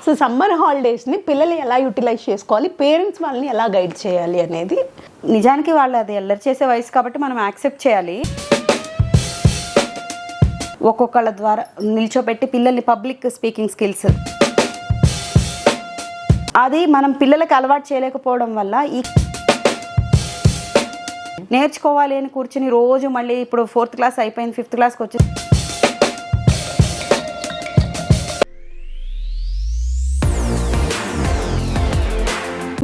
So summer హాలిడేస్ని పిల్లలు ఎలా utilise చేసుకోవాలి, పేరెంట్స్ వాళ్ళని ఎలా గైడ్ చేయాలి అనేది. నిజానికి వాళ్ళు అది అల్లరి చేసే వయసు కాబట్టి మనం యాక్సెప్ట్ చేయాలి. ఒక్కొక్కళ్ళ ద్వారా నిల్చోబెట్టి పిల్లల్ని పబ్లిక్ స్పీకింగ్ స్కిల్స్ అది మనం పిల్లలకి అలవాటు చేయలేకపోవడం వల్ల ఈ నేర్చుకోవాలి అని కూర్చుని రోజు మళ్ళీ ఇప్పుడు 4th క్లాస్ అయిపోయింది 5th క్లాస్కి వచ్చి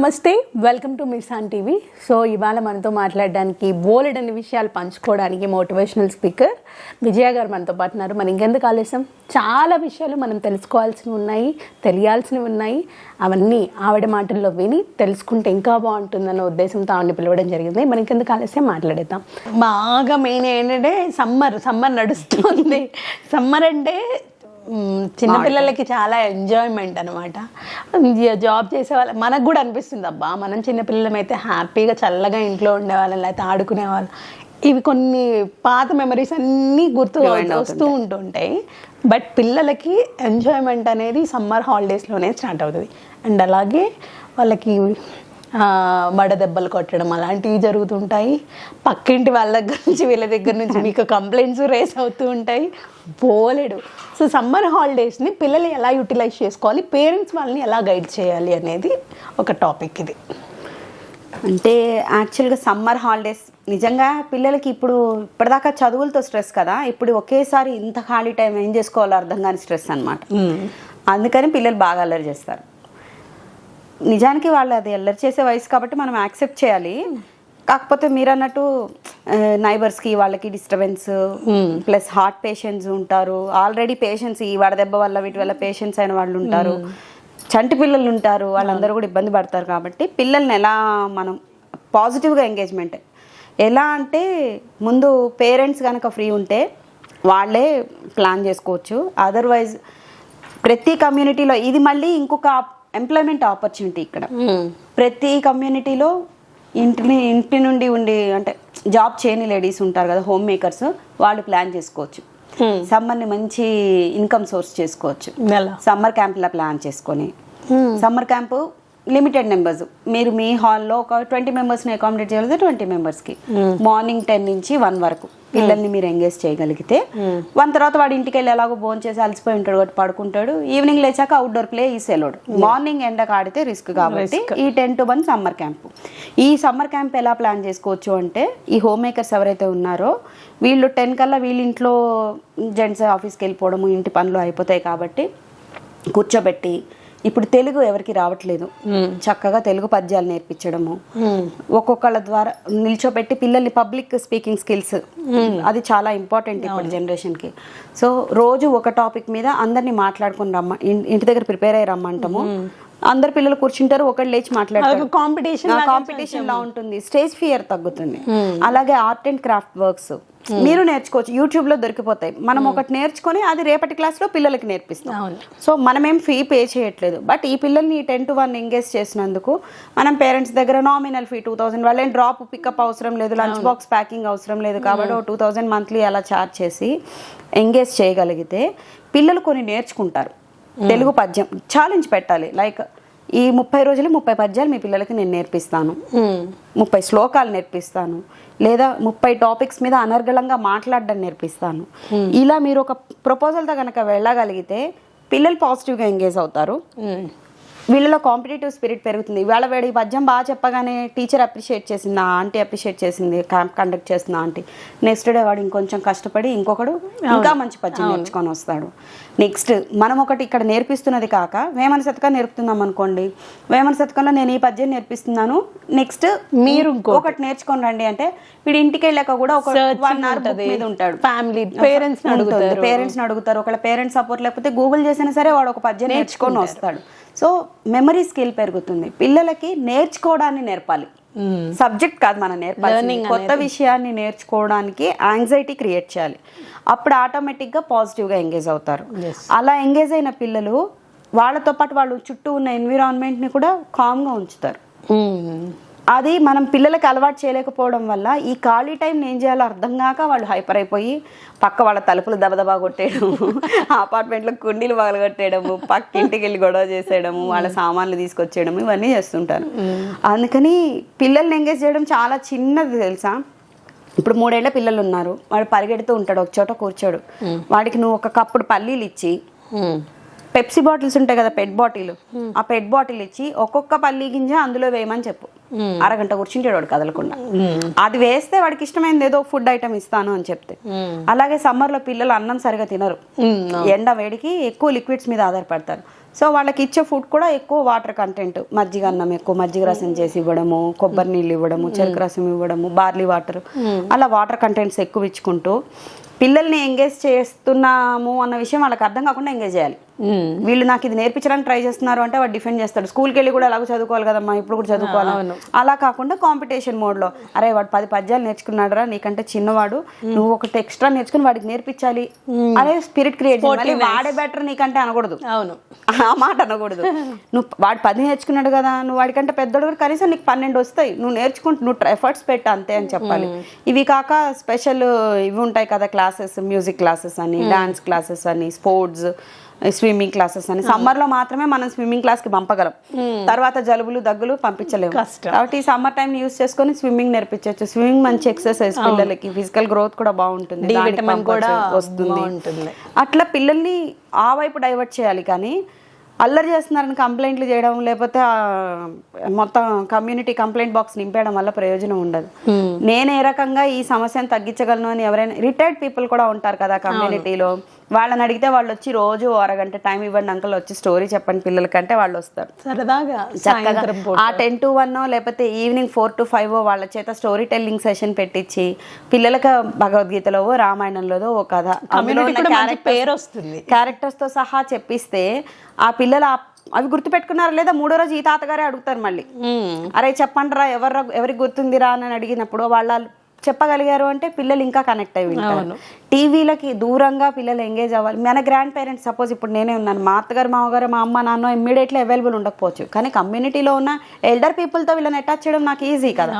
నమస్తే, వెల్కమ్ టు మిర్సాన్ టీవీ. సో ఇవాళ మనతో మాట్లాడడానికి బోలెడన్ని విషయాలు పంచుకోవడానికి మోటివేషనల్ స్పీకర్ విజయ గారు మనతో పాటు ఉన్నారు. మనం ఇంకెందుకు ఆలస్యం, చాలా విషయాలు మనం తెలుసుకోవాల్సినవి ఉన్నాయి, తెలియాల్సినవి ఉన్నాయి. అవన్నీ ఆవిడ మాటల్లో విని తెలుసుకుంటే ఇంకా బాగుంటుందన్న ఉద్దేశంతో ఆవిడని పిలవడం జరిగింది. మనం ఇంకెందుకు ఆలస్యం మాట్లాడేద్దాం. బాగా మెయిన్ ఏంటంటే సమ్మర్ నడుస్తుంది. సమ్మర్ అంటే చిన్నపిల్లలకి చాలా ఎంజాయ్మెంట్ అనమాట. జాబ్ చేసే వాళ్ళ మనకు కూడా అనిపిస్తుంది, అబ్బా మనం చిన్నపిల్లలం అయితే హ్యాపీగా చల్లగా ఇంట్లో ఉండేవాళ్ళం, లేకపోతే ఆడుకునేవాళ్ళం. ఇవి కొన్ని పాత మెమరీస్ అన్నీ వస్తూ ఉంటుంటాయి. బట్ పిల్లలకి ఎంజాయ్మెంట్ అనేది సమ్మర్ హాలిడేస్లోనే స్టార్ట్ అవుతుంది. అండ్ అలాగే వాళ్ళకి వడదెబ్బలు కొట్టడం అలాంటివి జరుగుతుంటాయి. పక్కింటి వాళ్ళ దగ్గర నుంచి వీళ్ళ దగ్గర నుంచి మీకు కంప్లైంట్స్ రేస్ అవుతూ ఉంటాయి బోలెడు. సో సమ్మర్ హాలిడేస్ని పిల్లలు ఎలా యూటిలైజ్ చేసుకోవాలి, పేరెంట్స్ వాళ్ళని ఎలా గైడ్ చేయాలి అనేది ఒక టాపిక్ ఇది. అంటే యాక్చువల్గా సమ్మర్ హాలిడేస్ నిజంగా పిల్లలకి ఇప్పటిదాకా చదువులతో స్ట్రెస్ కదా, ఇప్పుడు ఒకేసారి ఇంత ఖాళీ టైం ఏం చేసుకోవాలో అర్థం కాని స్ట్రెస్ అనమాట. అందుకని పిల్లలు బాగా అల్లరి చేస్తారు. నిజానికి వాళ్ళు అది అల్లరి చేసే వయసు కాబట్టి మనం యాక్సెప్ట్ చేయాలి. కాకపోతే మీరు అన్నట్టు నైబర్స్కి వాళ్ళకి డిస్టర్బెన్స్, ప్లస్ హార్ట్ పేషెంట్స్ ఉంటారు, ఆల్రెడీ పేషెంట్స్ ఈ వడదెబ్బ వల్ల వీటి వల్ల పేషెంట్స్ అయిన వాళ్ళు ఉంటారు, చంటి పిల్లలు ఉంటారు, వాళ్ళందరూ కూడా ఇబ్బంది పడతారు. కాబట్టి పిల్లల్ని ఎలా మనం పాజిటివ్గా ఎంగేజ్మెంట్ ఎలా అంటే, ముందు పేరెంట్స్ కనుక ఫ్రీ ఉంటే వాళ్ళే ప్లాన్ చేసుకోవచ్చు. అదర్వైజ్ ప్రతి కమ్యూనిటీలో ఇది మళ్ళీ ఇంకొక ఎంప్లాయ్మెంట్ ఆపర్చునిటీ. ఇక్కడ ప్రతి కమ్యూనిటీలో ఇంటి నుండి ఉండి అంటే జాబ్ చేయని లేడీస్ ఉంటారు కదా, హోమ్ మేకర్స్, వాళ్ళు ప్లాన్ చేసుకోవచ్చు. సమ్మర్ని మంచి ఇన్కమ్ సోర్స్ చేసుకోవచ్చు. సమ్మర్ క్యాంప్లా ప్లాన్ చేసుకొని, సమ్మర్ క్యాంపు లిమిటెడ్ నెంబర్స్, మీరు మీ హాల్లో ఒక 20 మెంబర్స్ని అకామిడేట్ చేయగలిగితే 20 మెంబర్స్కి మార్నింగ్ 10 నుంచి 1 వరకు పిల్లల్ని మీరు ఎంగేజ్ చేయగలిగితే 1 తర్వాత వాడి ఇంటికి వెళ్ళి ఎలాగో భోజనం చేసి అలసిపోయి ఉంటాడు కాబట్టి పడుకుంటాడు. ఈవినింగ్ లేచాక outdoor play is allowed. Morning ఎండకు ఆడితే రిస్క్ కాబట్టి ఈ 10 to 1 సమ్మర్ క్యాంపు. ఈ సమ్మర్ క్యాంప్ ఎలా ప్లాన్ చేసుకోవచ్చు అంటే, ఈ హోమ్ మేకర్స్ ఎవరైతే ఉన్నారో వీళ్ళు 10 కల్లా వీళ్ళ ఇంట్లో జెంట్స్ ఆఫీస్కి వెళ్ళిపోవడము, ఇంటి పనులు అయిపోతాయి కాబట్టి కూర్చోబెట్టి, ఇప్పుడు తెలుగు ఎవరికి రావట్లేదు, చక్కగా తెలుగు పద్యాలు నేర్పించడము, ఒక్కొక్కళ్ళ ద్వారా నిల్చోబెట్టి పిల్లల్ని పబ్లిక్ స్పీకింగ్ స్కిల్స్ అది చాలా ఇంపార్టెంట్ ఇప్పుడు జనరేషన్కి. సో రోజు ఒక టాపిక్ మీద అందరినీ మాట్లాడుకుని ఇంటి దగ్గర ప్రిపేర్ అయ్యి రమ్మంటాము. అందరు పిల్లలు కూర్చుంటారు, ఒకళ్ళు లేచి మాట్లాడతారు, కాంపిటీషన్ లా ఉంటుంది, స్టేజ్ ఫియర్ తగ్గుతుంది. అలాగే ఆర్ట్ అండ్ క్రాఫ్ట్ వర్క్స్ మీరు నేర్చుకోవచ్చు, యూట్యూబ్లో దొరికిపోతాయి. మనం ఒకటి నేర్చుకొని అది రేపటి క్లాస్లో పిల్లలకి నేర్పిస్తాం. సో మనమేం ఫీ పే చేయట్లేదు. బట్ ఈ పిల్లల్ని 10 to 1 ఎంగేజ్ చేసినందుకు మనం పేరెంట్స్ దగ్గర నామినల్ ఫీ 2000, వాళ్ళేం డ్రాప్ పికప్ అవసరం లేదు, లంచ్ బాక్స్ ప్యాకింగ్ అవసరం లేదు కాబట్టి 2000 మంత్లీ అలా ఛార్జ్ చేసి ఎంగేజ్ చేయగలిగితే పిల్లలు కొన్ని నేర్చుకుంటారు. తెలుగు పద్యం ఛాలెంజ్ పెట్టాలి, లైక్ ఈ 30 రోజులు 30 పద్యాలు మీ పిల్లలకి నేను నేర్పిస్తాను, 30 శ్లోకాలు నేర్పిస్తాను, లేదా 30 టాపిక్స్ మీద అనర్గళంగా మాట్లాడడం నేర్పిస్తాను. ఇలా మీరు ఒక ప్రపోజల్తో కనుక వెళ్ళగలిగితే పిల్లలు పాజిటివ్గా ఎంగేజ్ అవుతారు. వీళ్ళలో కాంపిటేటివ్ స్పిరిట్ పెరుగుతుంది. ఇవాళ వేడి పద్యం బాగా చెప్పగానే టీచర్ అప్రిషియేట్ చేసింది, ఆంటీ అప్రిషియేట్ చేసింది, క్యాంప్ కండక్ట్ చేసిన ఆంటీ, నెక్స్ట్ డే వాడు ఇంకొంచెం కష్టపడి ఇంకొకడు ఇంకా మంచి పద్యం నేర్చుకొని వస్తాడు. నెక్స్ట్ మనం ఒకటి ఇక్కడ నేర్పిస్తున్నది కాక వేమన శతకం నేర్పుతున్నాం అనుకోండి, వేమన శతకంలో నేను ఈ పద్యం నేర్పిస్తున్నాను, నెక్స్ట్ మీరు ఒకటి నేర్చుకొని రండి అంటే వీడి ఇంటికి వెళ్ళాక కూడా ఒక 1 hour బుక్ మీద ఉంటాడు. ఫ్యామిలీ పేరెంట్స్ అడుగుతారు, ఒకవేళ పేరెంట్స్ సపోర్ట్ లేకపోతే గూగుల్ చేసినా సరే వాడు ఒక పద్యం నేర్చుకొని వస్తాడు. సో మెమరీ స్కిల్ పెరుగుతుంది. పిల్లలకి నేర్చుకోవడాన్ని నేర్పాలి, సబ్జెక్ట్ కాదు మనం నేర్పాలి. కొత్త విషయాన్ని నేర్చుకోవడానికి యాంగ్జైటీ క్రియేట్ చేయాలి. అప్పుడు ఆటోమేటిక్గా పాజిటివ్గా ఎంగేజ్ అవుతారు. అలా ఎంగేజ్ అయిన పిల్లలు వాళ్ళతో పాటు వాళ్ళు చుట్టూ ఉన్న ఎన్విరాన్మెంట్ని కూడా కామ్గా ఉంచుతారు. అది మనం పిల్లలకి అలవాటు చేయలేకపోవడం వల్ల ఈ ఖాళీ టైం ఏం చేయాలో అర్థం కాక వాళ్ళు హైపర్ అయిపోయి పక్క వాళ్ళ తలుపులు దబదబా కొట్టేయడము, అపార్ట్మెంట్లో కుండీలు పగలగొట్టేయడము, పక్క ఇంటికి వెళ్ళి గొడవ చేసేయడము, వాళ్ళ సామాన్లు తీసుకొచ్చేయడము, ఇవన్నీ చేస్తుంటారు. అందుకని పిల్లల్ని ఎంగేజ్ చేయడం చాలా చిన్నది తెలుసా. ఇప్పుడు 3 ఏళ్ల పిల్లలు ఉన్నారు, వాడు పరిగెడుతూ ఉంటాడు, ఒక చోట కూర్చోడు. వాడికి నువ్వు ఒక కప్పుడు పల్లీలు ఇచ్చి, పెప్సీ బాటిల్స్ ఉంటాయి కదా, పెట్ బాటిల్, ఆ పెట్ బాటిల్ ఇచ్చి ఒక్కొక్క పల్లి గింజ అందులో వేయమని చెప్పు. అరగంట కూర్చుంటాడు వాడు కదలకుండా. అది వేస్తే వాడికి ఇష్టమైనది ఏదో ఫుడ్ ఐటమ్ ఇస్తాను అని చెప్తే. అలాగే సమ్మర్ లో పిల్లలు అన్నం సరిగా తినరు, ఎండ వేడికి ఎక్కువ లిక్విడ్స్ మీద ఆధారపడతారు. సో వాళ్ళకి ఇచ్చే ఫుడ్ కూడా ఎక్కువ వాటర్ కంటెంట్, మజ్జిగ అన్నం ఎక్కువ, మజ్జిగ రసం చేసి ఇవ్వడము, కొబ్బరి నీళ్ళు ఇవ్వడము, చెరుకు రసం ఇవ్వడము, బార్లీ వాటర్, అలా వాటర్ కంటెంట్స్ ఎక్కువ ఇచ్చుకుంటూ పిల్లల్ని ఎంగేజ్ చేస్తున్నాము అన్న విషయం వాళ్ళకి అర్థం కాకుండా ఎంగేజ్ చేయాలి. వీళ్ళు నాకు ఇది నేర్పించడానికి ట్రై చేస్తున్నారు అంటే వాడు డిఫెండ్ చేస్తాడు. స్కూల్కి వెళ్ళి కూడా అలాగ చదువుకోవాలి కదమ్మా, ఇప్పుడు కూడా చదువుకోవాలి. అలా కాకుండా కాంపిటీషన్ మోడ్లో, అరే వాడు 10 పద్యాలు నేర్చుకున్నాడు రా, నీకంటే చిన్నవాడు, నువ్వు ఒకటి ఎక్స్ట్రా నేర్చుకుని వాడికి నేర్పించాలి అనే స్పిరిట్ క్రియేట్ చేయాలి. వాడే బెటర్ నీకంటే అనకూడదు, అవును, ఆ మాట అనకూడదు. నువ్వు వాడు 10 నేర్చుకున్నాడు కదా, నువ్వు వాడికంటే పెద్దోడు కూడా కనీసం నీకు 12 వస్తాయి, నువ్వు నేర్చుకుంటూ నువ్వు ఎఫర్ట్స్ పెట్టు అంతే అని చెప్పాలి. ఇవి కాక స్పెషల్ ఇవి ఉంటాయి కదా క్లాసెస్, మ్యూజిక్ క్లాసెస్ అని, డాన్స్ క్లాసెస్ అని, స్పోర్ట్స్, స్విమ్మింగ్ క్లాసెస్ అని. సమ్మర్ లో మాత్రమే మనం స్విమ్మింగ్ క్లాస్ కి పంపగలం, తర్వాత జలుబులు దగ్గులు పంపించలేము. కాబట్టి ఈ సమ్మర్ టైం యూస్ చేసుకొని స్విమ్మింగ్ నేర్పించవచ్చు. స్విమ్మింగ్ మంచి ఎక్సర్సైజ్, పిల్లలకి ఫిజికల్ గ్రోత్ కూడా బాగుంటుంది, వస్తుంది. అట్లా పిల్లల్ని ఆ వైపు డైవర్ట్ చేయాలి. కానీ అల్లరి చేస్తున్నారని కంప్లైంట్లు చేయడం, లేకపోతే మొత్తం కమ్యూనిటీ కంప్లైంట్ బాక్స్ నింపేయడం వల్ల ప్రయోజనం ఉండదు. నేను ఏ రకంగా ఈ సమస్యను తగ్గించగలను అని ఎవరైనా రిటైర్డ్ పీపుల్ కూడా ఉంటారు కదా కమ్యూనిటీలో, వాళ్ళని అడిగితే వాళ్ళు వచ్చి రోజు అరగంట టైం ఇవ్వండి అంకల్, వచ్చి స్టోరీ చెప్పండి పిల్లలకంటే వాళ్ళు వస్తారు సరదాగా. చక్కగా ఆ 10 to 1 లేకపోతే ఈవినింగ్ 4 to 5 వాళ్ళ చేత స్టోరీ టెల్లింగ్ సెషన్ పెట్టించి పిల్లలకి భగవద్గీతలో రామాయణంలోదో ఒక కథ క్యారెక్టర్స్ తో సహా చెప్పిస్తే ఆ పిల్లలు అవి గుర్తు పెట్టుకున్నారా లేదా 3వ రోజు ఈ తాతగారే అడుగుతారు మళ్ళీ, అరే చెప్పండి రా ఎవరికి గుర్తుందిరా అని అడిగినప్పుడు వాళ్ళ చెప్పగలిగారు అంటే పిల్లలు ఇంకా కనెక్ట్ అయి ఉంటారు. టీవీలకి దూరంగా పిల్లలు ఎంగేజ్ అవ్వాలి. మన గ్రాండ్ పేరెంట్స్, సపోజ్ ఇప్పుడు నేనే ఉన్నాను, మా అత్తగారు మామగారు మా అమ్మ నాన్న ఇమ్మీడియట్లీ అవైలబుల్ ఉండకపోవచ్చు, కానీ కమ్యూనిటీలో ఉన్న ఎల్డర్ పీపుల్తో వీళ్ళని అటాచ్ చేయడం నాకు ఈజీ కదా.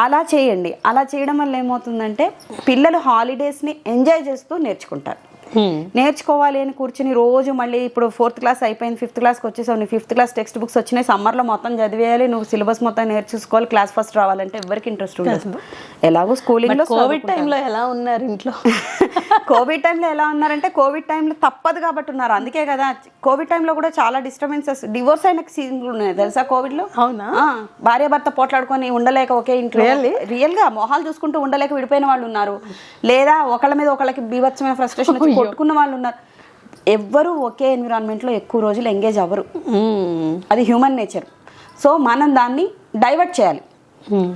అలా చేయండి. అలా చేయడం వల్ల ఏమవుతుందంటే పిల్లలు హాలిడేస్ని ఎంజాయ్ చేస్తూ నేర్చుకుంటారు. నేర్చుకోవాలి అని కూర్చుని రోజు మళ్ళీ ఇప్పుడు 4th క్లాస్ అయిపోయింది, 5th క్లాస్కి వచ్చేసావు, నీ 5th క్లాస్ టెక్స్ట్ బుక్స్ వచ్చినాయి, సమ్మర్లో మొత్తం చదివేయాలి, నువ్వు సిలబస్ మొత్తం నేర్చుకోవాలి, క్లాస్ ఫస్ట్ రావాలంటే ఎవరికి ఇంట్రెస్ట్ ఉండదు. ఎలాగో స్కూలింగ్ లో కోవిడ్ టైంలో ఎలా ఉన్నారు ఇంట్లో? కోవిడ్ టైంలో ఎలా ఉన్నారంటే కోవిడ్ టైంలో తప్పదు కాబట్టి ఉన్నారు. అందుకే కదా కోవిడ్ టైంలో కూడా చాలా డిస్టర్బెన్సెస్, డివోర్స్ అయిన సీన్లు ఉన్నాయి తెలుసా కోవిడ్ లో. అవునా? భార్య భర్త పోట్లాడుకొని ఉండలేక ఒకే ఇంట్లో రియల్ గా మొహాలు చూసుకుంటూ ఉండలేక విడిపోయిన వాళ్ళు ఉన్నారు, లేదా ఒకళ్ళ మీద ఒకళ్ళకి బీభత్సమైన ఫ్రస్ట్రేషన్ వచ్చి కొట్టుకున్న వాళ్ళు ఉన్నారు. ఎవ్వరు ఒకే ఎన్విరాన్మెంట్ లో ఎక్కువ రోజులు ఎంగేజ్ అవ్వరు, అది హ్యూమన్ నేచర్. సో మనం దాన్ని డైవర్ట్ చేయాలి.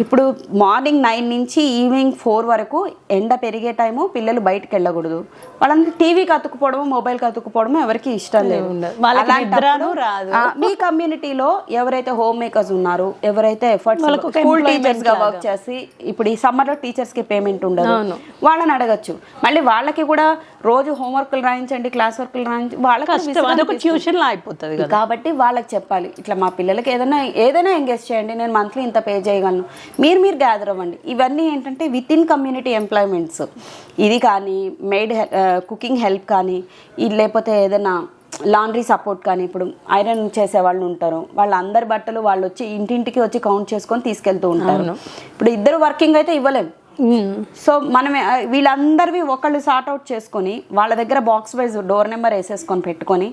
ఇప్పుడు మార్నింగ్ 9 నుంచి ఈవినింగ్ 4 వరకు ఎండ పెరిగే టైము, పిల్లలు బయటకు వెళ్ళకూడదు. వాళ్ళందరూ టీవీకి అతుక్కుపోవడము, మొబైల్కి అతుక్కుపోవడము ఎవరికి ఇష్టం లేదు. మీ కమ్యూనిటీలో ఎవరైతే హోమ్ మేకర్స్ ఉన్నారు, ఎవరైతే ఎఫర్ట్స్ స్కూల్ టీచర్స్ గా వర్క్ చేసి, ఇప్పుడు ఈ సమ్మర్ లో టీచర్స్ కి పేమెంట్ ఉండదు, వాళ్ళని అడగచ్చు. మళ్ళీ వాళ్ళకి కూడా రోజు హోంవర్క్లు రాయించండి, క్లాస్ వర్క్లు రాయించి, వాళ్ళకి ట్యూషన్ లా అయిపోతుంది కాబట్టి వాళ్ళకి చెప్పాలి, ఇట్లా మా పిల్లలకి ఏదైనా ఎంగేజ్ చేయండి, నేను మంత్లీ ఇంత పే చేయగలను, మీరు గ్యాదర్ అవ్వండి. ఇవన్నీ ఏంటంటే విత్ ఇన్ కమ్యూనిటీ ఎంప్లాయ్మెంట్స్. ఇది కానీ మెయిడ్ కుకింగ్ హెల్ప్ కానీ, ఇది లేకపోతే ఏదైనా లాండ్రీ సపోర్ట్ కానీ, ఇప్పుడు ఐరన్ చేసే వాళ్ళు ఉంటారు, వాళ్ళందరి బట్టలు వాళ్ళు వచ్చి ఇంటింటికి వచ్చి కౌంట్ చేసుకొని తీసుకెళ్తూ ఉంటారు. ఇప్పుడు ఇద్దరు వర్కింగ్ అయితే ఇవ్వలేము. సో మనమే వీళ్ళందరివి ఒకళ్ళు సార్ట్ అవుట్ చేసుకొని వాళ్ళ దగ్గర బాక్స్ వైజ్ డోర్ నెంబర్ వేసేసుకొని పెట్టుకొని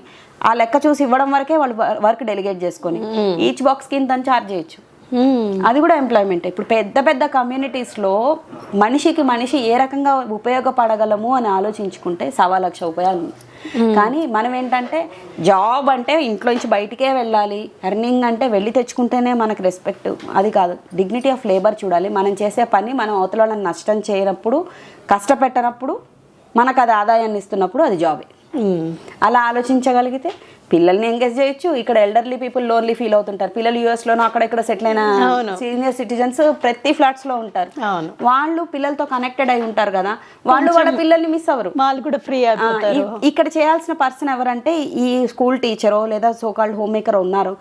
ఆ లెక్క చూసి ఇవ్వడం వరకే వాళ్ళు వర్క్ డెలిగేట్ చేసుకొని ఈచ్ బాక్స్కి ఇంత చార్జ్ చేయొచ్చు. అది కూడా ఎంప్లాయ్మెంట్. ఇప్పుడు పెద్ద కమ్యూనిటీస్లో మనిషి ఏ రకంగా ఉపయోగపడగలము అని ఆలోచించుకుంటే 1,00,000 ఉపయోగాలు. కానీ మనం ఏంటంటే జాబ్ అంటే ఇంట్లో నుంచి బయటికే వెళ్ళాలి, ఎర్నింగ్ అంటే వెళ్ళి తెచ్చుకుంటేనే మనకు రెస్పెక్ట్, అది కాదు. డిగ్నిటీ ఆఫ్ లేబర్ చూడాలి. మనం చేసే పని మనం అవతల వాళ్ళని నష్టం చేయనప్పుడు, కష్టపెట్టనప్పుడు, మనకు అది ఆదాయాన్ని ఇస్తున్నప్పుడు అది జాబే. అలా ఆలోచించగలిగితే పిల్లల్ని ఎంగేజ్ చేయొచ్చు. ఇక్కడ ఎల్డర్లీ పీపుల్ లోన్లీ ఫీల్ అవుతుంటారు. పిల్లలు US లోనో అక్కడ ఇక్కడ సెటిల్ అయిన సీనియర్ సిటిజన్స్ ప్రతి ఫ్లాట్స్ లో ఉంటారు. వాళ్ళు పిల్లలతో కనెక్టెడ్ అయి ఉంటారు కదా, వాళ్ళు వాళ్ళ పిల్లల్ని మిస్ అవ్వరు, వాళ్ళు కూడా ఫ్రీ అయిపోతారు. ఇక్కడ చేయాల్సిన పర్సన్ ఎవరంటే ఈ స్కూల్ టీచరో లేదా సో కాల్డ్ హోమ్ మేకర్ ఉన్నారు,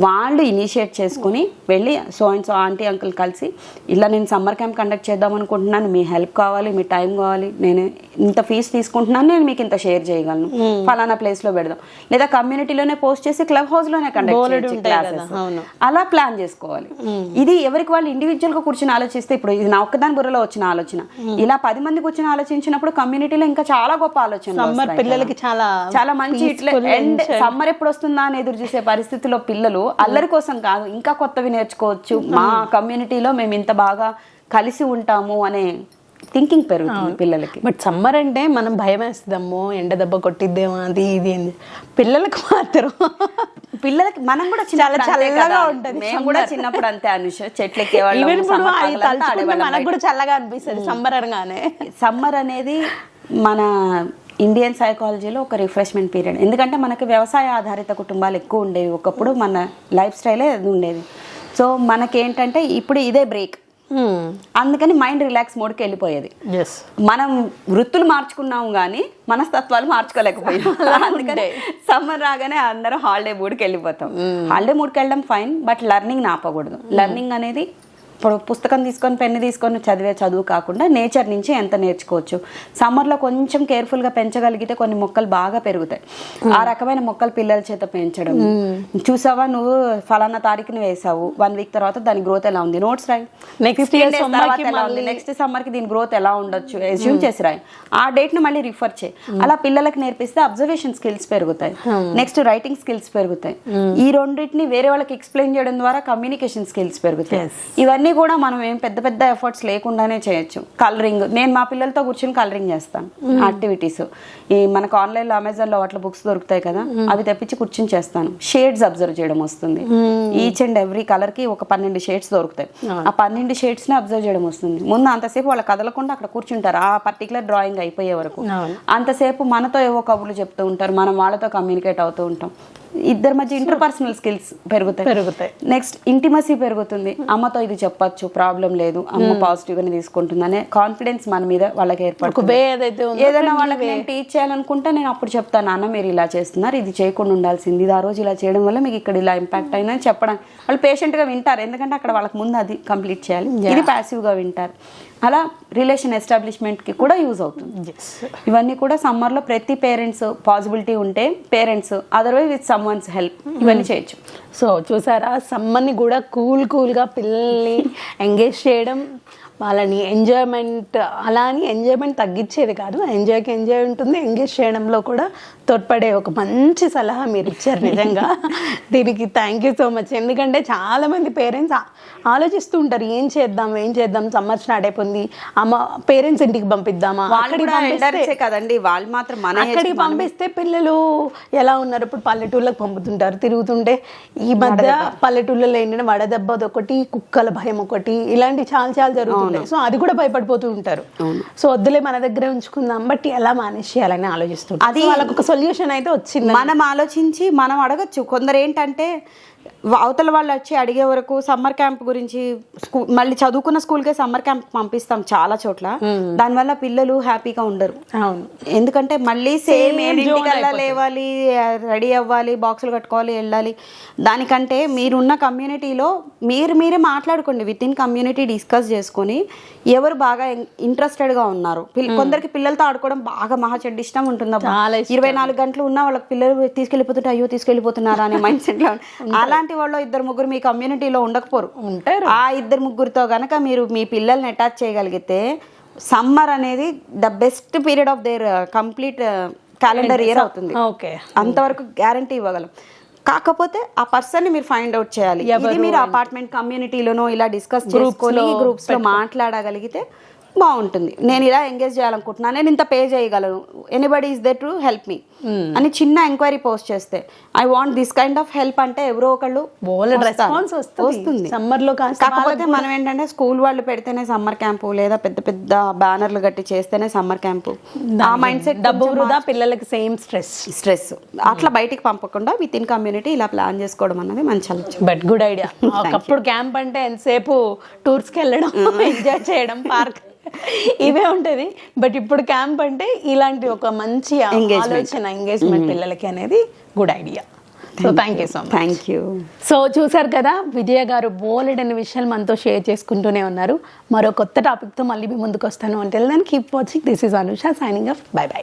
వాళ్ళు ఇనిషియేట్ చేసుకుని వెళ్ళి so and so aunty uncle కలిసి ఇలా నేను సమ్మర్ క్యాంప్ కండక్ట్ చేద్దాం అనుకుంటున్నాను, మీ హెల్ప్ కావాలి, మీ టైం కావాలి, నేను ఇంత ఫీజు తీసుకుంటున్నాను, నేను మీకు ఇంత షేర్ చేయగలను, ఫలానా ప్లేస్ లో పెడదాం, లేదా కమ్యూనిటీలోనే పోస్ట్ చేసి క్లబ్ హౌస్ లోనే కండక్ట్ చేయొచ్చు క్లాసెస్. అలా ప్లాన్ చేసుకోవాలి. ఇది ఎవరికి వాళ్ళు ఇండివిజువల్ గా కూర్చొని ఆలోచిస్తే, ఇప్పుడు ఇది నా ఒక్కదాని బుర్రలో వచ్చిన ఆలోచన, ఇలా 10 మంది కూర్చొని ఆలోచించినప్పుడు కమ్యూనిటీలో ఇంకా చాలా గొప్ప ఆలోచన, పిల్లలకి చాలా చాలా మంచి ఇట్లా ఎండ్ సమ్మర్ ఎప్పుడు వస్తుందా అని ఎదురు చూసే పరిస్థితిలో పిల్లలు అల్లరి కోసం కాదు ఇంకా కొత్తవి నేర్చుకోవచ్చు, మా కమ్యూనిటీలో మేము ఇంత బాగా కలిసి ఉంటాము అనే థింకింగ్ పెరుగుతుంది పిల్లలకి. బట్ సమ్మర్ అంటే మనం భయం వేస్తుందమ్మో, ఎండ దెబ్బ కొట్టిద్దేమో అది ఇది అని. పిల్లలకు మాత్రం పిల్లలకి మనం కూడా చాలా చల్లగా ఉంటది. మేము కూడా చిన్నప్పుడు అంతే అనుష, చెట్లు ఎక్కేవాళ్ళం, మనకు కూడా చల్లగా అనిపిస్తుంది సమ్మర్ అనగానే. సమ్మర్ అనేది మన ఇండియన్ సైకాలజీలో ఒక రిఫ్రెష్మెంట్ పీరియడ్. ఎందుకంటే మనకి వ్యవసాయ ఆధారిత కుటుంబాలు ఎక్కువ ఉండేవి ఒకప్పుడు, మన లైఫ్ స్టైలే అది ఉండేది. సో మనకేంటంటే ఇప్పుడు ఇదే బ్రేక్, అందుకని మైండ్ రిలాక్స్ మోడ్కి వెళ్ళిపోయేది. మనం వృత్తులు మార్చుకున్నాము కానీ మనస్తత్వాలు మార్చుకోలేకపోయాం. అందుకని సమ్మర్ రాగానే అందరం హాలిడే మూడ్కి వెళ్ళిపోతాం. హాలిడే మూడ్కి వెళ్ళడం ఫైన్, బట్ లెర్నింగ్ ఆపకూడదు. లెర్నింగ్ అనేది ఇప్పుడు పుస్తకం తీసుకొని పెన్ను తీసుకొని చదివే చదువు కాకుండా నేచర్ నుంచి ఎంత నేర్చుకోవచ్చు. సమ్మర్లో కొంచెం కేర్ఫుల్గా పెంచగలిగితే కొన్ని మొక్కలు బాగా పెరుగుతాయి. ఆ రకమైన మొక్కలు పిల్లల చేత పెంచడం. చూసావా, నువ్వు ఫలానా తారీఖుని వేసావు, 1 వీక్ తర్వాత దాని గ్రోత్ ఎలా ఉంది, నోట్స్ రాయి. నెక్స్ట్ సమ్మర్ కి దీని గ్రోత్ ఎలా ఉండొచ్చు ఎస్యూమ్ చేసి రాయి. ఆ డేట్ ను మళ్ళీ రిఫర్ చేయి. అలా పిల్లలకి నేర్పిస్తే అబ్జర్వేషన్ స్కిల్స్ పెరుగుతాయి, నెక్స్ట్ రైటింగ్ స్కిల్స్ పెరుగుతాయి. ఈ రెండింటిని వేరే వాళ్ళకి ఎక్స్ప్లెయిన్ చేయడం ద్వారా కమ్యూనికేషన్ స్కిల్స్ పెరుగుతాయి. ఇవన్నీ కూడా మనం ఏం పెద్ద పెద్ద ఎఫర్ట్స్ లేకుండానే చేయొచ్చు. కలరింగ్, నేను మా పిల్లలతో కూర్చొని కలరింగ్ చేస్తాను యాక్టివిటీస్. ఈ మనకు ఆన్లైన్లో అమెజాన్లో అట్లా బుక్స్ దొరుకుతాయి కదా, అవి తెప్పించి కూర్చొని చేస్తాను. షేడ్స్ అబ్జర్వ్ చేయడం వస్తుంది. ఈచ్ అండ్ ఎవ్రీ కలర్ కి ఒక 12 షేడ్స్ దొరుకుతాయి. ఆ 12 షేడ్స్ ని అబ్జర్వ్ చేయడం వస్తుంది. ముందు అంతసేపు వాళ్ళు కదలకుండా అక్కడ కూర్చుంటారు ఆ పర్టికులర్ డ్రాయింగ్ అయిపోయే వరకు. అంతసేపు మనతో ఏవో కబుర్లు చెప్తూ ఉంటారు, మనం వాళ్ళతో కమ్యూనికేట్ అవుతూ ఉంటాం. ఇద్దరి మధ్య ఇంటర్పర్సనల్ స్కిల్స్ పెరుగుతాయి. నెక్స్ట్ ఇంటిమసీ పెరుగుతుంది. అమ్మతో ఇది చెప్పచ్చు, ప్రాబ్లం లేదు, అమ్మ పాజిటివ్ గానే తీసుకుంటుంది అనే కాన్ఫిడెన్స్ మన మీద వాళ్ళకి ఏర్పడుతుంది. ఏదైనా వాళ్ళకి నేను టీచ్ చేయాలనుకుంటే నేను అప్పుడు చెప్తాను, నాన్న మీరు ఇలా చేస్తున్నారు, ఇది చేయకుండా ఉండాల్సింది, ఇది ఆ రోజు ఇలా చేయడం వల్ల మీకు ఇక్కడ ఇలా ఇంపాక్ట్ అయిందని చెప్పడం. వాళ్ళు పేషెంట్ గా వింటారు, ఎందుకంటే అక్కడ వాళ్ళకి ముందు అది కంప్లీట్ చేయాలి. ఇది ప్యాసివ్ గా వింటారు. అలా రిలేషన్ ఎస్టాబ్లిష్మెంట్ కి కూడా యూజ్ అవుతుంది. ఇవన్నీ కూడా సమ్మర్ లో ప్రతి పేరెంట్స్ పాసిబిలిటీ ఉంటే parents, otherwise with someone's help, ఇవన్నీ చేయొచ్చు. సో చూసారా, సమ్మర్ని కూడా కూల్గా పిల్లల్ని ఎంగేజ్ చేయడం, వాళ్ళని ఎంజాయ్మెంట్, అలా అని ఎంజాయ్మెంట్ తగ్గించేది కాదు, ఎంజాయ్కి ఎంజాయ్ ఉంటుంది, ఎంగేజ్ చేయడంలో కూడా తోడ్పడే ఒక మంచి సలహా మీరు ఇచ్చారు. నిజంగా దీనికి థ్యాంక్ యూ సో మచ్. ఎందుకంటే చాలామంది పేరెంట్స్ ఆలోచిస్తూ ఉంటారు, ఏం చేద్దాం సమ్మర్ స్టార్ట్ అయిపోయింది, అమ్మ పేరెంట్స్ ఇంటికి పంపిద్దామా, కదండి వాళ్ళు మాత్రం అక్కడికి పంపిస్తే పిల్లలు ఎలా ఉన్నారు. ఇప్పుడు పల్లెటూళ్ళకి పంపుతుంటారు తిరుగుతుంటే, ఈ మధ్య పల్లెటూళ్ళలో ఏంటంటే వడదెబ్బ ఒకటి, కుక్కల భయం ఒకటి, ఇలాంటి చాలా జరుగుతుంది. సో అది కూడా భయపడిపోతూ ఉంటారు. సో వద్దులే మన దగ్గరే ఉంచుకుందాం, బట్ ఎలా మేనేజ్ చేయాలని ఆలోచిస్తుంటారు. అది వాళ్ళకు ఒక సొల్యూషన్ అయితే వచ్చింది. మనం ఆలోచించి మనం అడగచ్చు. కొందరు ఏంటంటే అవతల వాళ్ళు వచ్చి అడిగే వరకు సమ్మర్ క్యాంప్ గురించి మళ్ళీ చదువుకున్న స్కూల్కే సమ్మర్ క్యాంప్ పంపిస్తాం చాలా చోట్ల. దానివల్ల పిల్లలు హ్యాపీగా ఉండరు. ఎందుకంటే మళ్ళీ సేమ్ ఏంటికల్లా లేవాలి, రెడీ అవ్వాలి, బాక్సులు కట్టుకోవాలి, వెళ్ళాలి. దానికంటే మీరున్న కమ్యూనిటీలో మీరే మాట్లాడుకోండి, విత్ ఇన్ కమ్యూనిటీ డిస్కస్ చేసుకొని ఎవరు బాగా ఇంట్రెస్టెడ్గా ఉన్నారు. కొందరికి పిల్లలతో ఆడుకోవడం బాగా మహా చెడ్డ ఇష్టం ఉంటుంది. 24 గంటలు ఉన్న వాళ్ళకి పిల్లలు తీసుకెళ్ళిపోతుంటే అయ్యో తీసుకెళ్ళిపోతున్నారా అనే మైండ్ సెట్ లో. అలాంటి వాళ్ళు 2-3 మీ కమ్యూనిటీలో ఉండకపోరు ఉంటారు. ఆ 2-3తో గనక మీరు మీ పిల్లల్ని అటాచ్ చేయగలిగితే సమ్మర్ అనేది the best period of their complete calendar year అవుతుంది. అంతవరకు గ్యారంటీ ఇవ్వగలం. కాకపోతే ఆ పర్సన్ ని మీరు ఫైండ్ అవుట్ చేయాలి. ఇది మీరు అపార్ట్మెంట్ కమ్యూనిటీలోనో ఇలా డిస్కస్ చేసుకొని గ్రూప్స్ లో మాట్లాడగలిగితే బాగుంటుంది, నేను ఇలా ఎంగేజ్ చేయాలనుకుంటున్నాను, నేను ఇంత పే చేయగలను, anybody is there to help me అని చిన్న ఎంక్వైరీ పోస్ట్ చేస్తే I want this kind of help అంటే ఎవరో ఒకళ్ళు రెస్పాన్స్ వస్తుంది. సమ్మర్ లో కాకపోతే మనం ఏంటంటే స్కూల్ వాళ్ళు పెడితేనే సమ్మర్ క్యాంపు లేదా పెద్ద పెద్ద బ్యానర్లు కట్టి చేస్తేనే సమ్మర్ క్యాంపు, ఆ మైండ్ సెట్ డబ్బు వృధా, పిల్లలకి సేమ్ స్ట్రెస్ అట్లా బయటికి పంపకుండా విత్ ఇన్ కమ్యూనిటీ ఇలా ప్లాన్ చేసుకోవడం అన్నది మంచి ఆలోచన. But good idea. ఒకప్పుడు క్యాంప్ అంటే ఎంతసేపు టూర్స్కి వెళ్ళడం, ఎంజాయ్ చేయడం, పార్క్ ఇవే ఉంటుంది. బట్ ఇప్పుడు క్యాంప్ అంటే ఇలాంటి ఒక మంచి ఆలోచన, ఎంగేజ్మెంట్ పిల్లలకి అనేది good idea. So thank you so much. Thank you. So చూసారు కదా, విజయ గారు బోలెడన్ని విషయాలు మనతో షేర్ చేసుకుంటూనే ఉన్నారు. మరో కొత్త టాపిక్తో మళ్ళీ మీ ముందుకు వస్తాను. అంటే దాన్ని keep watching. This is Anusha signing off. By by.